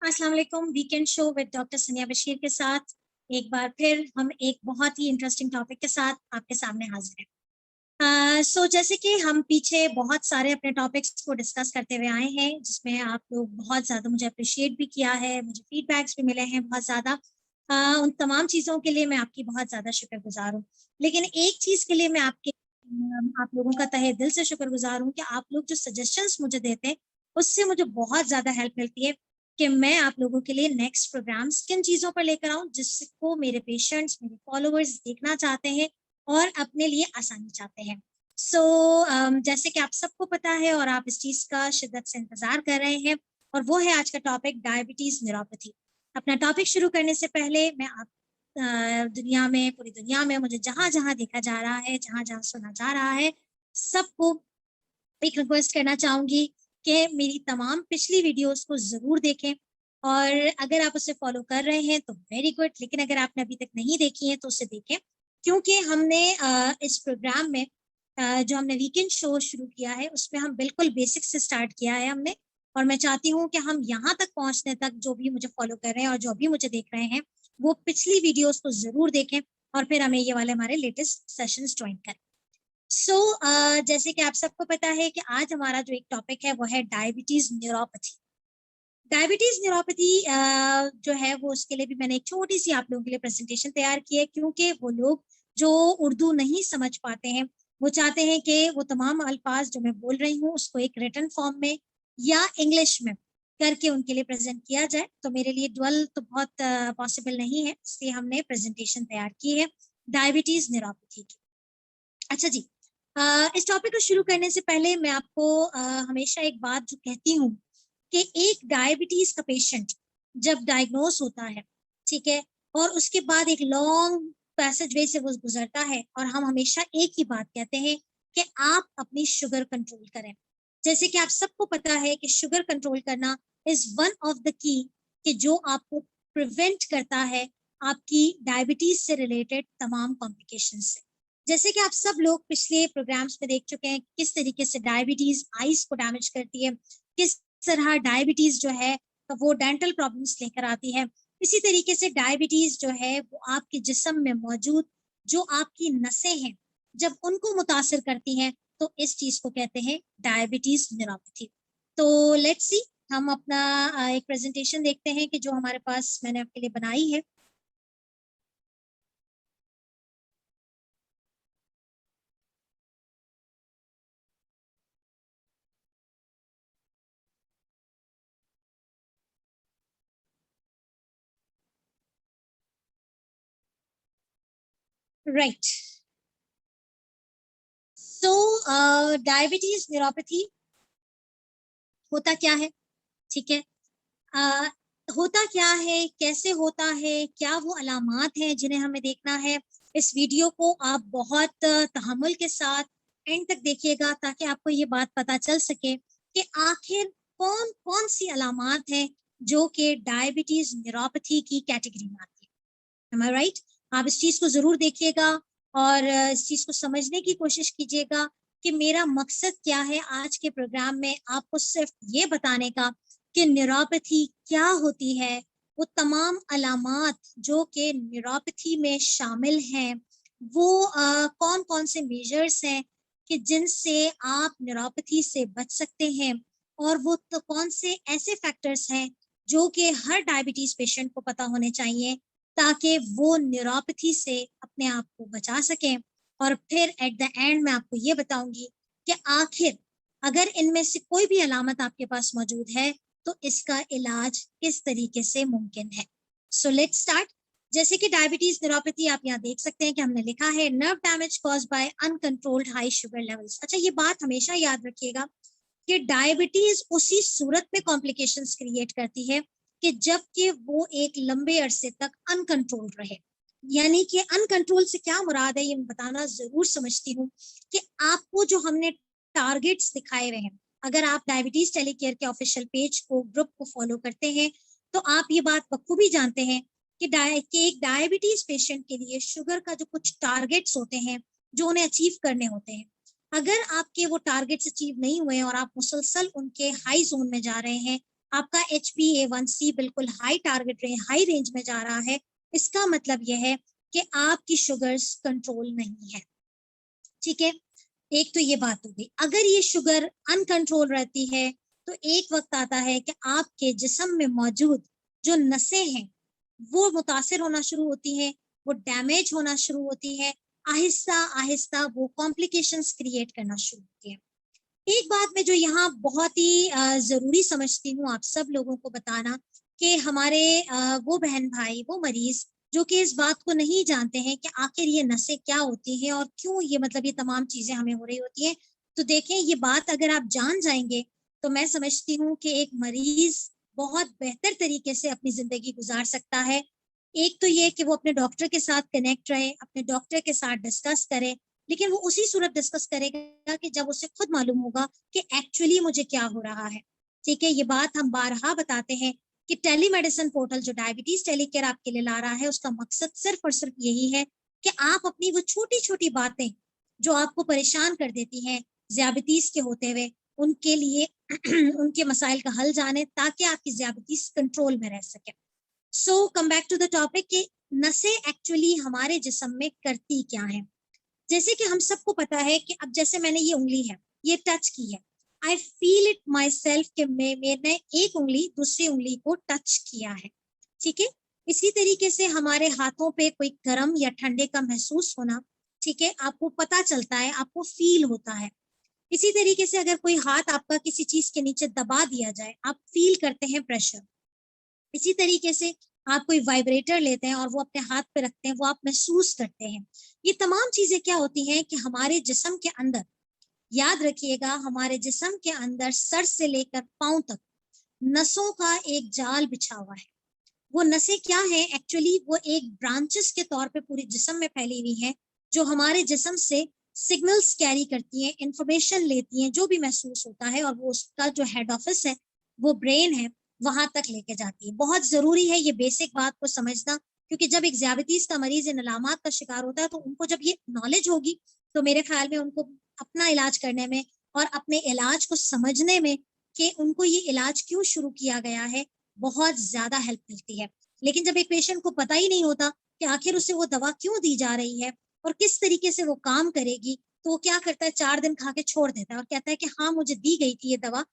अस्सलाम वालेकुम। Weekend show with doctor सनिया बशीर के साथ एक बार फिर हम एक बहुत ही इंटरेस्टिंग टॉपिक के साथ आपके सामने हाजिर हैं। जैसे कि हम पीछे बहुत सारे अपने टॉपिक्स को डिस्कस करते हुए आए हैं, जिसमें आप लोग बहुत ज़्यादा मुझे अप्रिशिएट भी किया है, मुझे फीडबैक्स भी मिले हैं बहुत ज़्यादा। उन तमाम चीज़ों के लिए मैं आपकी बहुत ज़्यादा शुक्रगुजार हूँ। लेकिन एक चीज़ के लिए मैं आप लोगों का तहे दिल से शुक्रगुजार हूँ कि आप लोग जो सजेशंस मुझे देते हैं, उससे मुझे बहुत ज़्यादा हेल्प मिलती है कि मैं आप लोगों के लिए नेक्स्ट प्रोग्राम्स किन चीज़ों पर लेकर आऊँ, जिसको मेरे पेशेंट्स, मेरे फॉलोवर्स देखना चाहते हैं और अपने लिए आसानी चाहते हैं। जैसे कि आप सबको पता है और आप इस चीज़ का शिद्दत से इंतज़ार कर रहे हैं, और वो है आज का टॉपिक डायबिटीज़ न्यूरोपैथी। अपना टॉपिक शुरू करने से पहले मैं दुनिया में, पूरी दुनिया में मुझे जहाँ-जहाँ देखा जा रहा है, जहाँ-जहाँ सुना जा रहा है, सबको एक रिक्वेस्ट करना चाहूँगी कि मेरी तमाम पिछली वीडियोस को ज़रूर देखें, और अगर आप उसे फॉलो कर रहे हैं तो वेरी गुड, लेकिन अगर आपने अभी तक नहीं देखी है तो उसे देखें, क्योंकि हमने इस प्रोग्राम में जो हमने वीकेंड शो शुरू किया है उसमें हम बिल्कुल बेसिक से स्टार्ट किया है हमने। और मैं चाहती हूँ कि हम यहाँ तक पहुँचने तक जो भी मुझे फॉलो कर रहे हैं और जो अभी मुझे देख रहे हैं, वो पिछली वीडियोस को ज़रूर देखें और फिर हमें ये वाले हमारे लेटेस्ट सेशंस ज्वाइन करें। जैसे कि आप सबको पता है कि आज हमारा जो एक टॉपिक है वो है डायबिटीज न्यूरोपैथी। डायबिटीज न्यूरोपैथी जो है वो, उसके लिए भी मैंने एक छोटी सी आप लोगों के लिए प्रेजेंटेशन तैयार की है, क्योंकि वो लोग जो उर्दू नहीं समझ पाते हैं, वो चाहते हैं कि वो तमाम अल्फाज जो मैं बोल रही हूँ उसको एक रिटन फॉर्म में या इंग्लिश में करके उनके लिए प्रेजेंट किया जाए। तो मेरे लिए डुअल तो बहुत पॉसिबल नहीं है, इसलिए हमने प्रेजेंटेशन तैयार की है डायबिटीज न्यूरोपैथी की। अच्छा जी, इस टॉपिक को शुरू करने से पहले मैं आपको हमेशा एक बात जो कहती हूँ कि एक डायबिटीज का पेशेंट जब डायग्नोस होता है, ठीक है, और उसके बाद एक लॉन्ग पैसेज वे से वो गुजरता है, और हम हमेशा एक ही बात कहते हैं कि आप अपनी शुगर कंट्रोल करें। जैसे कि आप सबको पता है कि शुगर कंट्रोल करना is one of the key, कि जो आपको प्रिवेंट करता है आपकी डायबिटीज से रिलेटेड तमाम कॉम्प्लिकेशन से। जैसे कि आप सब लोग पिछले प्रोग्राम्स में देख चुके हैं किस तरीके से डायबिटीज आईज को डैमेज करती है, किस तरह डायबिटीज जो है वो डेंटल प्रॉब्लम्स लेकर आती है। इसी तरीके से डायबिटीज जो है वो आपके जिस्म में मौजूद जो आपकी नसें हैं, जब उनको मुतासर करती हैं, तो इस चीज को कहते हैं डायबिटीज न्यूरोपैथी। तो लेट्स सी, हम अपना एक प्रेजेंटेशन देखते हैं कि जो हमारे पास मैंने आपके लिए बनाई है। राइट। सो डायबिटीज न्यूरोपैथी होता क्या है, ठीक है, आ, होता क्या है, कैसे होता है, क्या वो अलामात हैं जिन्हें हमें देखना है। इस वीडियो को आप बहुत तहम्मुल के साथ एंड तक देखिएगा, ताकि आपको ये बात पता चल सके कि आखिर कौन कौन सी अलामात हैं जो कि डायबिटीज न्यूरोपैथी की कैटेगरी में आती है। Am I right? आप इस चीज को जरूर देखिएगा और इस चीज को समझने की कोशिश कीजिएगा कि मेरा मकसद क्या है आज के प्रोग्राम में, आपको सिर्फ ये बताने का कि न्यूरोपैथी क्या होती है, वो तमाम अलामात जो कि न्यूरोपैथी में शामिल हैं, वो कौन कौन से मेजर्स हैं कि जिनसे आप न्यूरोपैथी से बच सकते हैं, और वो तो कौन से ऐसे फैक्टर्स हैं जो कि हर डायबिटीज पेशेंट को पता होने चाहिए, ताकि वो न्यूरोपैथी से अपने आप को बचा सकें। और फिर एट द एंड मैं आपको ये बताऊंगी कि आखिर अगर इनमें से कोई भी अलामत आपके पास मौजूद है, तो इसका इलाज किस तरीके से मुमकिन है। So let's start. जैसे कि डायबिटीज न्यूरोपैथी आप यहाँ देख सकते हैं कि हमने लिखा है nerve damage cause by uncontrolled high sugar levels. अच्छा, ये बात हमेशा याद रखिएगा कि डायबिटीज उसी सूरत में कॉम्प्लिकेशंस क्रिएट करती है कि जबकि वो एक लंबे अरसे तक अनकंट्रोल्ड रहे। यानी कि अनकंट्रोल से क्या मुराद है, ये मैं बताना जरूर समझती हूँ कि आपको जो हमने टारगेट्स दिखाए हुए हैं, अगर आप डायबिटीज टेलीकेयर के ऑफिशियल पेज को, ग्रुप को फॉलो करते हैं, तो आप ये बात बखूबी जानते हैं कि एक डायबिटीज पेशेंट के लिए शुगर का जो कुछ टारगेट्स होते हैं जो उन्हें अचीव करने होते हैं, अगर आपके वो टारगेट्स अचीव नहीं हुए और आप मुसलसल उनके हाई जोन में जा रहे हैं, आपका HbA1c बिल्कुल हाई रेंज में जा रहा है, इसका मतलब यह है कि आपकी शुगर्स कंट्रोल नहीं है। ठीक है, एक तो ये बात हो गई। अगर ये शुगर अनकंट्रोल रहती है तो एक वक्त आता है कि आपके जिस्म में मौजूद जो नसें हैं वो मुतासिर होना शुरू होती हैं, वो डैमेज होना शुरू होती है, आहिस्ता आहिस्ता वो कॉम्प्लिकेशंस क्रिएट करना शुरू होती है। एक बात मैं जो यहाँ बहुत ही जरूरी समझती हूँ आप सब लोगों को बताना, कि हमारे वो बहन भाई, वो मरीज जो कि इस बात को नहीं जानते हैं कि आखिर ये नसें क्या होती हैं और क्यों ये मतलब ये तमाम चीजें हमें हो रही होती हैं। तो देखें, ये बात अगर आप जान जाएंगे तो मैं समझती हूँ कि एक मरीज बहुत बेहतर तरीके से अपनी जिंदगी गुजार सकता है। एक तो ये कि वो अपने डॉक्टर के साथ कनेक्ट रहे, अपने डॉक्टर के साथ डिस्कस करे, लेकिन वो उसी सूरत डिस्कस करेगा कि जब उसे खुद मालूम होगा कि एक्चुअली मुझे क्या हो रहा है। ठीक है, ये बात हम बारहा बताते हैं कि टेलीमेडिसिन पोर्टल जो डायबिटीज टेलीकेयर आपके लिए ला रहा है, उसका मकसद सिर्फ और सिर्फ यही है कि आप अपनी वो छोटी छोटी बातें जो आपको परेशान कर देती हैं ज्याबितीज के होते हुए, उनके लिए उनके मसाइल का हल जाने, ताकि आपकी ज्याबितीज कंट्रोल में रह सके। So come back to the topic कि नसें एक्चुअली हमारे जिस्म में करती क्या है। जैसे कि हम सबको पता है कि अब जैसे मैंने ये उंगली है, ये टच की है, I feel it my self कि मैंने एक उंगली दूसरी उंगली को टच किया है। ठीक है, इसी तरीके से हमारे हाथों पे कोई गर्म या ठंडे का महसूस होना, ठीक है, आपको पता चलता है, आपको फील होता है। इसी तरीके से अगर कोई हाथ आपका किसी चीज के नीचे दबा दिया जाए, आप फील करते हैं प्रेशर। इसी तरीके से आप कोई वाइब्रेटर लेते हैं और वो अपने हाथ पे रखते हैं, वो आप महसूस करते हैं। ये तमाम चीजें क्या होती हैं कि हमारे जिस्म के अंदर, याद रखिएगा, हमारे जिस्म के अंदर सर से लेकर पांव तक नसों का एक जाल बिछा हुआ है। वो नसें क्या है एक्चुअली, वो एक ब्रांचेस के तौर पे पूरे जिस्म में फैली हुई हैं, जो हमारे जिस्म से सिग्नल्स कैरी करती हैं, इंफॉर्मेशन लेती हैं, जो भी महसूस होता है, और वो उसका जो हेड ऑफिस है, वो ब्रेन है, वहां तक लेके जाती है। बहुत जरूरी है ये बेसिक बात को समझना, क्योंकि जब एक ज्याबितीज का मरीज इन अलामात का शिकार होता है तो उनको जब ये नॉलेज होगी तो मेरे ख्याल में उनको अपना इलाज करने में और अपने इलाज को समझने में कि उनको ये इलाज क्यों शुरू किया गया है, बहुत ज्यादा हेल्प मिलती है। लेकिन जब एक पेशेंट को पता ही नहीं होता कि आखिर उसे वो दवा क्यों दी जा रही है और किस तरीके से वो काम करेगी, तो वो क्या करता है, 4 दिन खा के छोड़ देता है और कहता है कि हाँ मुझे दी गई थी ये दवा,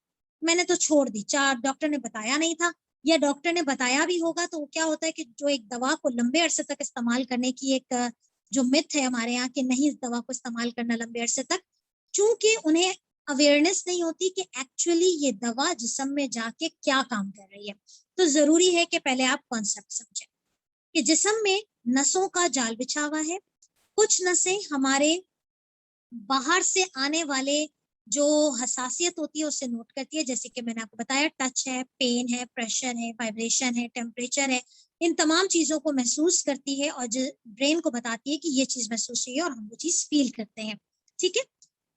मैंने तो छोड़ दी, चार डॉक्टर ने बताया नहीं था, या डॉक्टर ने बताया भी होगा तो क्या होता है कि जो एक दवा को लंबे अरसे तक इस्तेमाल करने की एक जो मिथ है हमारे यहाँ कि नहीं, इस दवा को इस्तेमाल करना लंबे अरसे तक, चूंकि उन्हें अवेयरनेस नहीं होती कि एक्चुअली ये दवा जिस्म में जाके क्या काम कर रही है। तो जरूरी है कि पहले आप कॉन्सेप्ट समझें कि जिस्म में नसों का जाल बिछा हुआ है। कुछ नसें हमारे बाहर से आने वाले जो हसासियत होती है उससे नोट करती है, जैसे कि मैंने आपको बताया, टच है, पेन है, प्रेशर है, वाइब्रेशन है, टेम्परेचर है, इन तमाम चीजों को महसूस करती है और ब्रेन को बताती है कि ये चीज महसूस हुई है और हम वो चीज फील करते हैं। ठीक है,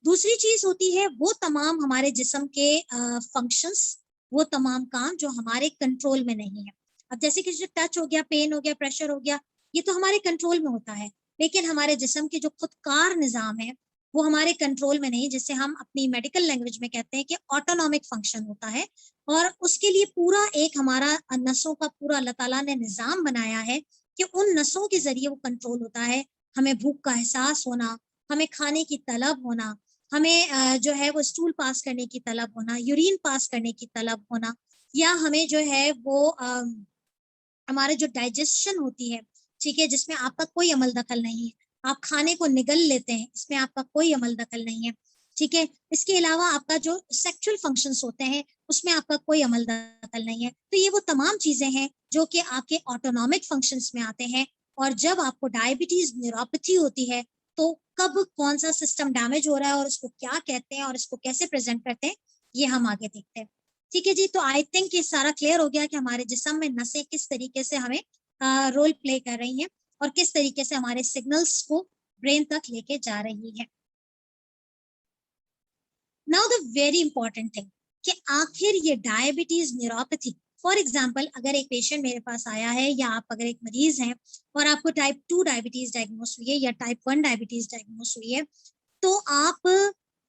दूसरी चीज होती है वो तमाम हमारे जिस्म के फंक्शंस, वो तमाम काम जो हमारे कंट्रोल में नहीं है। अब जैसे कि जो टच हो गया, पेन हो गया, प्रेशर हो गया, ये तो हमारे कंट्रोल में होता है, लेकिन हमारे जिस्म के जो खुदकार निजाम है वो हमारे कंट्रोल में नहीं, जिसे हम अपनी मेडिकल लैंग्वेज में कहते हैं कि ऑटोनॉमिक फंक्शन होता है। और उसके लिए पूरा एक हमारा नसों का पूरा अल्लाह ताला ने निजाम बनाया है कि उन नसों के जरिए वो कंट्रोल होता है। हमें भूख का एहसास होना, हमें खाने की तलब होना, हमें जो है वो स्टूल पास करने की तलब होना, यूरिन पास करने की तलब होना, या हमें जो है वो हमारे जो डाइजेशन होती है, ठीक है, जिसमें आपका कोई अमल दखल नहीं है, आप खाने को निगल लेते हैं, इसमें आपका कोई अमल दखल नहीं है। ठीक है, इसके अलावा आपका जो सेक्सुअल फंक्शंस होते हैं उसमें आपका कोई अमल दखल नहीं है। तो ये वो तमाम चीजें हैं जो कि आपके ऑटोनॉमिक फंक्शंस में आते हैं। और जब आपको डायबिटीज न्यूरोपैथी होती है तो कब कौन सा सिस्टम डैमेज हो रहा है और उसको क्या कहते हैं और इसको कैसे प्रेजेंट करते हैं, ये हम आगे देखते हैं। ठीक है जी, तो आई थिंक ये सारा क्लियर हो गया कि हमारे जिस्म में नसें किस तरीके से हमें रोल प्ले कर रही हैं और किस तरीके से हमारे सिग्नल्स को ब्रेन तक लेके जा रही है। Now the very important thing कि आखिर ये डायबिटीज न्यूरोपैथी, फॉर एग्जाम्पल अगर एक पेशेंट मेरे पास आया है या आप अगर एक मरीज हैं और आपको टाइप 2 डायबिटीज डायग्नोस हुई है या टाइप 1 डायबिटीज डायग्नोस हुई है, तो आप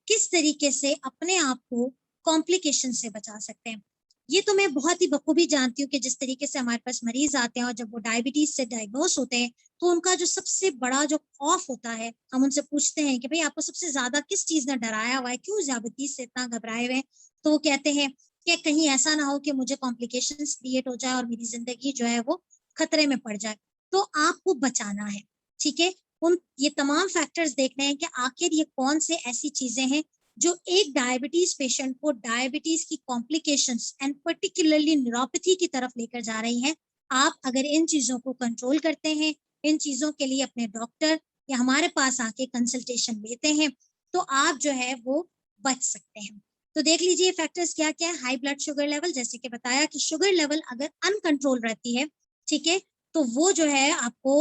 किस तरीके से अपने आप को कॉम्प्लिकेशन से बचा सकते हैं। ये तो मैं बहुत ही बखूबी जानती हूँ कि जिस तरीके से हमारे पास मरीज आते हैं और जब वो डायबिटीज से डायग्नोस होते हैं तो उनका जो सबसे बड़ा जो खौफ होता है, हम उनसे पूछते हैं कि भाई आपको सबसे ज्यादा किस चीज ने डराया हुआ है, क्यों डायबिटीज से इतना घबराए हुए हैं, तो वो कहते हैं कि कहीं ऐसा ना हो कि मुझे कॉम्प्लिकेशंस क्रिएट हो जाए और मेरी जिंदगी जो है वो खतरे में पड़ जाए। तो आपको बचाना है, ठीक है। उन ये तमाम फैक्टर्स देखने हैं कि आखिर ये कौन से ऐसी चीजें हैं जो एक डायबिटीज पेशेंट को डायबिटीज की कॉम्प्लिकेशंस एंड पर्टिकुलरली न्यूरोपैथी की तरफ लेकर जा रही हैं। आप अगर इन चीजों को कंट्रोल करते हैं, इन चीजों के लिए अपने डॉक्टर या हमारे पास आके कंसल्टेशन लेते हैं, तो आप जो है वो बच सकते हैं। तो देख लीजिए फैक्टर्स क्या क्या है। हाई ब्लड शुगर लेवल, जैसे कि बताया कि शुगर लेवल अगर अनकंट्रोल रहती है, ठीक है, तो वो जो है आपको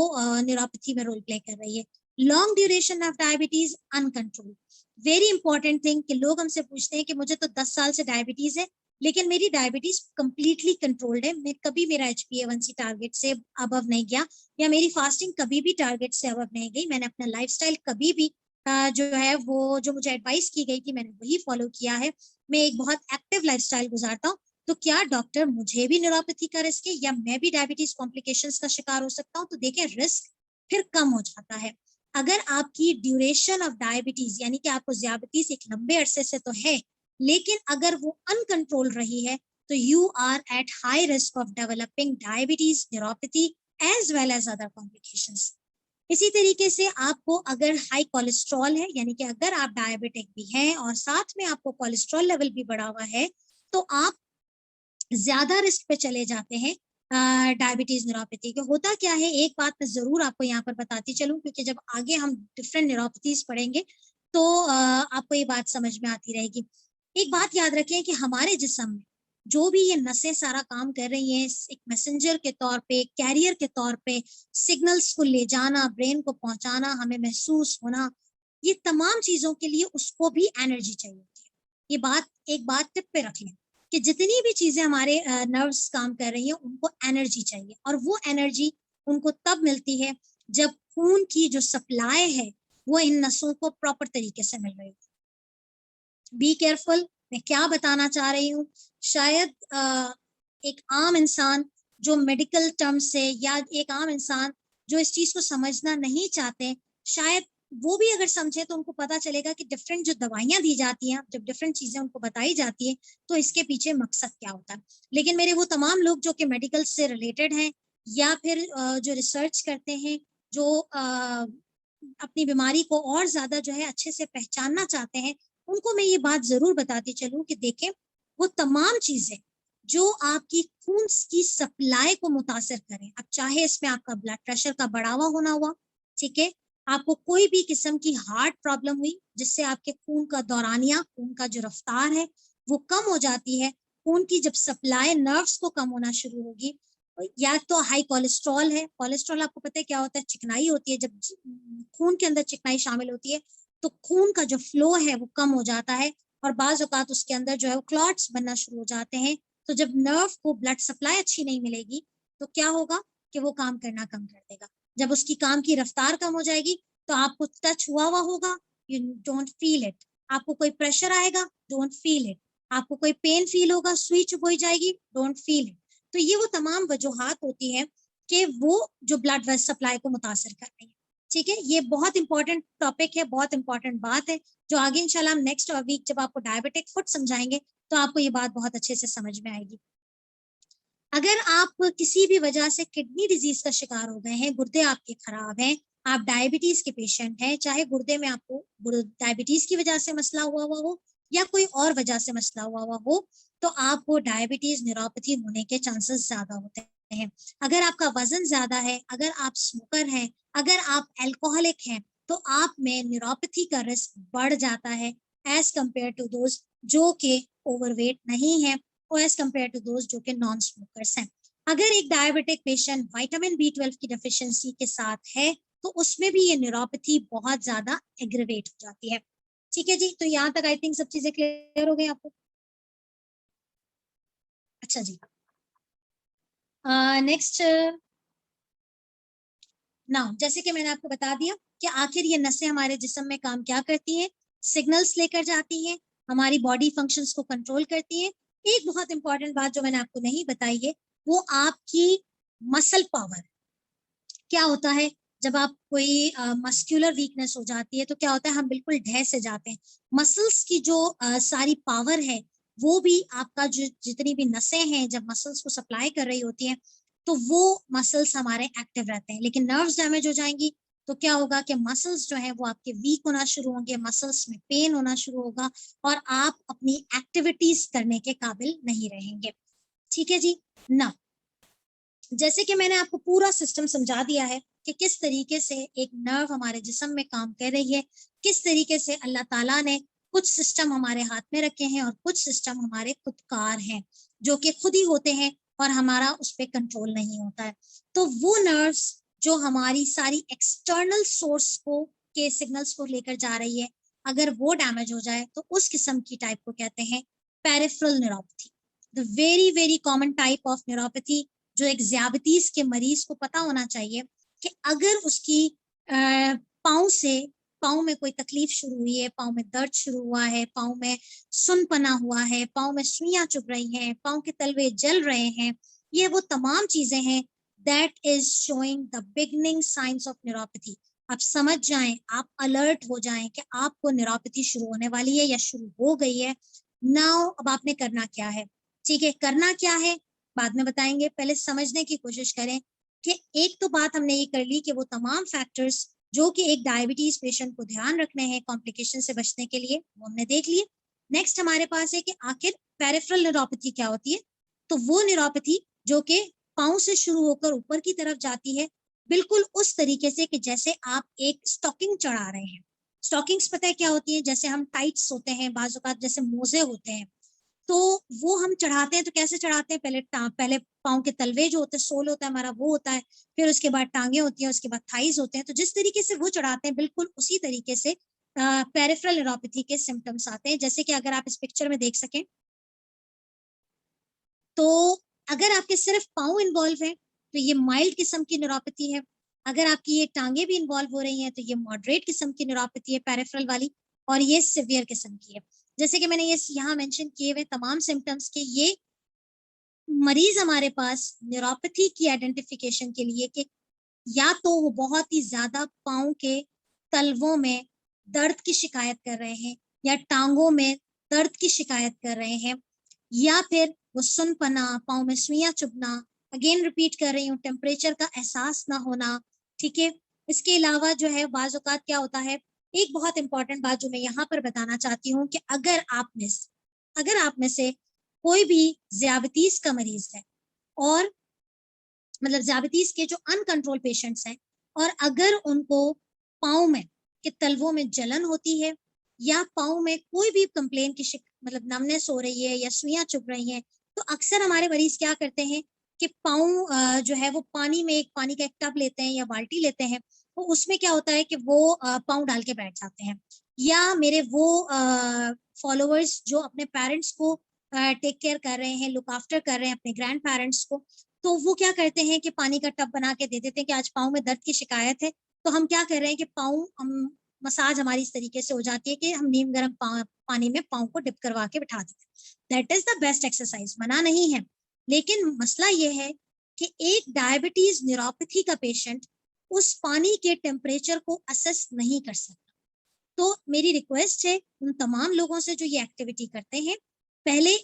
न्यूरोपैथी में रोल प्ले कर रही है। Long duration of diabetes uncontrol, very important thing कि लोग हमसे पूछते हैं कि मुझे तो 10 साल से डायबिटीज है लेकिन मेरी डायबिटीज कंप्लीटली कंट्रोल्ड है, मैं कभी मेरा HbA1c टारगेट से अबव नहीं गया, या मेरी फास्टिंग कभी भी टारगेट से अबव नहीं गई, मैंने अपना लाइफस्टाइल कभी भी जो है वो जो मुझे एडवाइस की गई थी मैंने वही फॉलो किया है, मैं एक बहुत एक्टिव लाइफस्टाइल गुजारता हूँ। तो क्या डॉक्टर मुझे भी न्यूरोपैथी का रिस्क है या मैं भी डायबिटीज कॉम्प्लिकेशंस का शिकार हो सकता हूँ? तो देखें रिस्क फिर कम हो जाता है। अगर आपकी ड्यूरेशन ऑफ डायबिटीज यानी कि आपको डायबिटीज एक लंबे अरसे से तो है लेकिन अगर वो अनकंट्रोल रही है तो you are at high risk of developing diabetes, neuropathy as well as other complications. इसी तरीके से आपको अगर हाई कोलेस्ट्रॉल है यानी कि अगर आप डायबिटिक भी हैं और साथ में आपको कोलेस्ट्रॉल लेवल भी बढ़ा हुआ है तो आप ज्यादा रिस्क पे चले जाते हैं डायबिटीज न्यूरोपैथी के। होता क्या है, एक बात मैं जरूर आपको यहाँ पर बताती चलूं क्योंकि जब आगे हम डिफरेंट न्यूरोपैथीज पढ़ेंगे तो आपको ये बात समझ में आती रहेगी। एक बात याद रखें कि हमारे जिस्म में जो भी ये नसें सारा काम कर रही हैं एक मैसेंजर के तौर पे, कैरियर के तौर पे, सिग्नल्स को ले जाना, ब्रेन को पहुंचाना, हमें महसूस होना, ये तमाम चीजों के लिए उसको भी एनर्जी चाहिए होती है। ये बात एक बात टिप पे रख लें कि जितनी भी चीजें हमारे नर्व्स काम कर रही हैं उनको एनर्जी चाहिए और वो एनर्जी उनको तब मिलती है जब खून की जो सप्लाई है वो इन नसों को प्रॉपर तरीके से मिल रही है। बी केयरफुल, मैं क्या बताना चाह रही हूँ, शायद एक आम इंसान जो मेडिकल टर्म से या एक आम इंसान जो इस चीज को समझना नहीं चाहते, शायद वो भी अगर समझे तो उनको पता चलेगा कि डिफरेंट जो दवाइयां दी जाती हैं, जब डिफरेंट चीजें उनको बताई जाती है तो इसके पीछे मकसद क्या होता है। लेकिन मेरे वो तमाम लोग जो कि मेडिकल से रिलेटेड हैं या फिर जो रिसर्च करते हैं, जो अपनी बीमारी को और ज्यादा जो है अच्छे से पहचानना चाहते हैं, उनको मैं ये बात जरूर बताती चलूं कि देखें वो तमाम चीजें जो आपकी खून की सप्लाई को मुतासर करें, अब चाहे इसमें आपका ब्लड प्रेशर का बढ़ावा होना हुआ, ठीक है, आपको कोई भी किस्म की हार्ट प्रॉब्लम हुई जिससे आपके खून का दौरानिया, खून का जो रफ्तार है वो कम हो जाती है, खून की जब सप्लाई नर्व्स को कम होना शुरू होगी, या तो हाई कोलेस्ट्रॉल है, कोलेस्ट्रॉल आपको पता है क्या होता है, चिकनाई होती है, जब खून के अंदर चिकनाई शामिल होती है तो खून का जो फ्लो है वो कम हो जाता है और बाज औकात उसके अंदर जो है वो क्लॉट्स बनना शुरू हो जाते हैं। तो जब नर्व को ब्लड सप्लाई अच्छी नहीं मिलेगी तो क्या होगा कि वो काम करना कम कर देगा, जब उसकी काम की रफ्तार कम हो जाएगी तो आपको टच हुआ हुआ होगा, यू डोंट फील इट, आपको कोई प्रेशर आएगा, डोंट फील इट, आपको कोई पेन फील होगा, सुई चुभ जाएगी, डोंट फील इट। तो ये वो तमाम वजूहात होती हैं कि वो जो ब्लड सप्लाई को मुतासर कर रही है। ठीक है, ये बहुत इंपॉर्टेंट टॉपिक है, बहुत इंपॉर्टेंट बात है जो आगे इंशाल्लाह हम नेक्स्ट वीक जब आपको डायबिटिक फुट समझाएंगे तो आपको ये बात बहुत अच्छे से समझ में आएगी। अगर आप किसी भी वजह से किडनी डिजीज का शिकार हो गए हैं, गुर्दे आपके खराब हैं, आप डायबिटीज के पेशेंट हैं, चाहे गुर्दे में आपको डायबिटीज की वजह से मसला हुआ हो या कोई और वजह से मसला हुआ हो, तो आपको डायबिटीज न्यूरोपैथी होने के चांसेस ज्यादा होते हैं। अगर आपका वजन ज्यादा है, अगर आप स्मोकर हैं, अगर आप एल्कोहलिक हैं, तो आप में न्यूरोपैथी का रिस्क बढ़ जाता है एज कम्पेयर टू दोज जो कि ओवरवेट नहीं है और एज कम्पेयर टू दोज जो कि नॉन स्मोकर्स हैं। अगर एक डायबिटिक पेशेंट विटामिन B12 की डेफिशिएंसी के साथ है तो उसमें भी ये न्यूरोपैथी बहुत ज्यादा एग्रीवेट हो जाती है। ठीक है जी, तो यहाँ तक आई थिंक सब चीजें क्लियर हो गई आपको। अच्छा जी, नेक्स्ट नाउ, जैसे कि मैंने आपको बता दिया कि आखिर ये नसें हमारे जिस्म में काम क्या करती हैं, सिग्नल्स लेकर जाती हैं, हमारी बॉडी फंक्शंस को कंट्रोल करती हैं। एक बहुत इंपॉर्टेंट बात जो मैंने आपको नहीं बताई है, वो आपकी मसल पावर। क्या होता है जब आप कोई मस्कुलर वीकनेस हो जाती है तो क्या होता है, हम बिल्कुल ढह से जाते हैं। मसल्स की जो सारी पावर है, वो भी आपका जो जितनी भी नसें हैं जब मसल्स को सप्लाई कर रही होती हैं, तो वो मसल्स हमारे एक्टिव रहते हैं। लेकिन नर्व्स डैमेज हो जाएंगी तो क्या होगा कि मसल्स जो है वो आपके वीक होना शुरू होंगे, मसल्स में पेन होना शुरू होगा और आप अपनी एक्टिविटीज करने के काबिल नहीं रहेंगे। ठीक है जी ना। जैसे कि मैंने आपको पूरा सिस्टम समझा दिया है कि किस तरीके से एक नर्व हमारे जिस्म में काम कर रही है, किस तरीके से अल्लाह ताला ने कुछ सिस्टम हमारे हाथ में रखे हैं और कुछ सिस्टम हमारे खुदकार हैं जो कि खुद ही होते हैं और हमारा उस पर कंट्रोल नहीं होता है। तो वो नर्व्स जो हमारी सारी एक्सटर्नल सोर्स को के सिग्नल्स को लेकर जा रही है, अगर वो डैमेज हो जाए तो उस किस्म की टाइप को कहते हैं peripheral neuropathy. The very very common type of neuropathy जो एक ज़ियाबतीस के मरीज को पता होना चाहिए कि अगर उसकी पाँव से पाँव में कोई तकलीफ शुरू हुई है, पाँव में दर्द शुरू हुआ है, पाँव में सुनपना हुआ है, पाँव में सुइयां चुभ रही हैं, पाँव के तलवे जल रहे हैं, ये वो तमाम चीजें हैं that is showing the beginning science of neuropathy. आप समझ जाएं, आप अलर्ट हो जाएं कि आपको न्यूरोपैथी शुरू होने वाली है या शुरू हो गई है। नाउ अब आपने करना क्या है? ठीक है, करना क्या है बाद में बताएंगे, पहले समझने की कोशिश करें कि एक तो बात हमने ये कर ली कि वो तमाम फैक्टर्स जो कि एक डायबिटीज पेशेंट को ध्यान रखने हैं कॉम्प्लिकेशन से बचने के लिए, वो हमने देख लिए। नेक्स्ट हमारे पास है कि आखिर पेरिफेरल न्यूरोपैथी क्या होती है। तो वो न्यूरोपैथी जो कि पाँव से शुरू होकर ऊपर की तरफ जाती है, बिल्कुल उस तरीके से कि जैसे आप एक स्टॉकिंग चढ़ा रहे हैं। स्टॉकिंग्स पता है क्या होती है? जैसे हम टाइट्स होते हैं, बाजू का जैसे मोजे होते हैं, तो वो हम चढ़ाते हैं तो कैसे चढ़ाते हैं? पहले पाँव के तलवे जो होते हैं, सोल होता है हमारा, वो होता है, फिर उसके बाद टांगे होती हैं, उसके बाद थाइज होते हैं। तो जिस तरीके से वो चढ़ाते हैं बिल्कुल उसी तरीके से पेरिफेरल न्यूरोपैथी के सिम्टम्स आते हैं। जैसे कि अगर आप इस पिक्चर में देख सकें, तो अगर आपके सिर्फ पाँव इन्वॉल्व है तो ये माइल्ड किस्म की न्यूरोपैथी है। अगर आपकी ये टांगे भी इन्वॉल्व हो रही हैं तो ये मॉडरेट किस्म की न्यूरोपैथी है पेरिफेरल वाली, और ये सिवियर किस्म की है। जैसे कि मैंने ये यहाँ मेंशन किए हुए तमाम सिम्टम्स के ये मरीज हमारे पास न्यूरोपैथी की आइडेंटिफिकेशन के लिए कि या तो वो बहुत ही ज्यादा पाँव के तलवों में दर्द की शिकायत कर रहे हैं, या टांगों में दर्द की शिकायत कर रहे हैं, या फिर वो सुनपना, पाँव में सुइयां चुभना, अगेन रिपीट कर रही हूँ, टेम्परेचर का एहसास ना होना। ठीक है, इसके अलावा जो है बाज़ औक़ात क्या होता है, एक बहुत इंपॉर्टेंट बात जो मैं यहाँ पर बताना चाहती हूँ कि अगर आप में से कोई भी ज़ियाबतीस का मरीज है, और मतलब ज़ियाबतीस के जो अनकंट्रोल पेशेंट्स हैं, और अगर उनको पाँव में के तलवों में जलन होती है, या पाँव में कोई भी कंप्लेन की मतलब नमनेस हो रही है या सुइयां चुभ रही हैं, तो अक्सर हमारे मरीज क्या करते हैं कि पाँव जो है वो पानी का एक टब लेते हैं या बाल्टी लेते हैं, तो उसमें क्या होता है कि वो पाँव डाल के बैठ जाते हैं। या मेरे वो फॉलोअर्स जो अपने पेरेंट्स को टेक केयर कर रहे हैं, लुक आफ्टर कर रहे हैं अपने ग्रैंड पेरेंट्स को, तो वो क्या करते हैं कि पानी का टब बना के दे देते हैं कि आज पाँव में दर्द की शिकायत है, तो हम क्या कर रहे हैं कि पाँव हम मसाज हमारी इस तरीके से हो जाती है कि हम नीम गर्म पानी में पाँव को डिप करवा के बिठा देते हैं। That is the best exercise, मना नहीं है, लेकिन मसला ये है कि एक डायबिटीज न्यूरोपैथी का पेशेंट उस पानी के टेम्परेचर को असेस नहीं कर सकता। तो मेरी रिक्वेस्ट है उन तमाम लोगों से जो ये एक्टिविटी करते हैं, पहले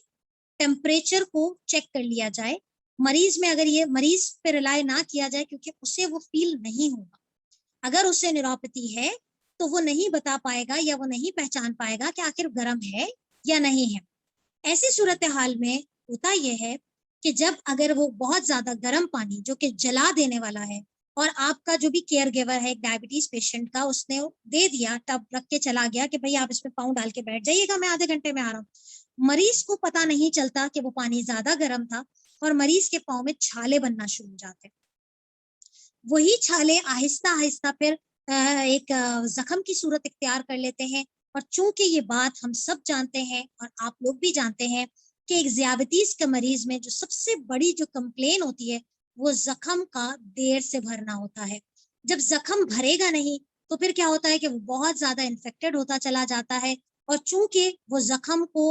टेम्परेचर को चेक कर लिया जाए। मरीज में अगर ये मरीज पे रिलाय ना किया जाए, क्योंकि उसे वो फील नहीं होगा। अगर उसे न्यूरोपैथी है तो वो नहीं बता पाएगा या वो नहीं पहचान पाएगा कि आखिर गर्म है या नहीं है। ऐसी सूरत हाल में होता यह है कि जब अगर वो बहुत ज्यादा गर्म पानी जो कि जला देने वाला है, और आपका जो भी केयर गिवर है एक डायबिटीज पेशेंट का, उसने दे दिया, टब रख के चला गया कि भाई आप इसमें पाँव डाल के बैठ जाइएगा, मैं आधे घंटे में आ रहा हूँ, मरीज को पता नहीं चलता कि वो पानी ज्यादा गर्म था, और मरीज के पाँव में छाले बनना शुरू हो जाते हैं। वही छाले आहिस्ता आहिस्ता फिर एक जख्म की सूरत इख्तियार कर लेते हैं। और चूंकि ये बात हम सब जानते हैं और आप लोग भी जानते हैं कि एक ज़ियाबतीस के मरीज में जो सबसे बड़ी जो कंप्लेन होती है, वो जख्म का देर से भरना होता है। जब जख्म भरेगा नहीं तो फिर क्या होता है कि वो बहुत ज्यादा इन्फेक्टेड होता चला जाता है, और चूंकि वो जख्म को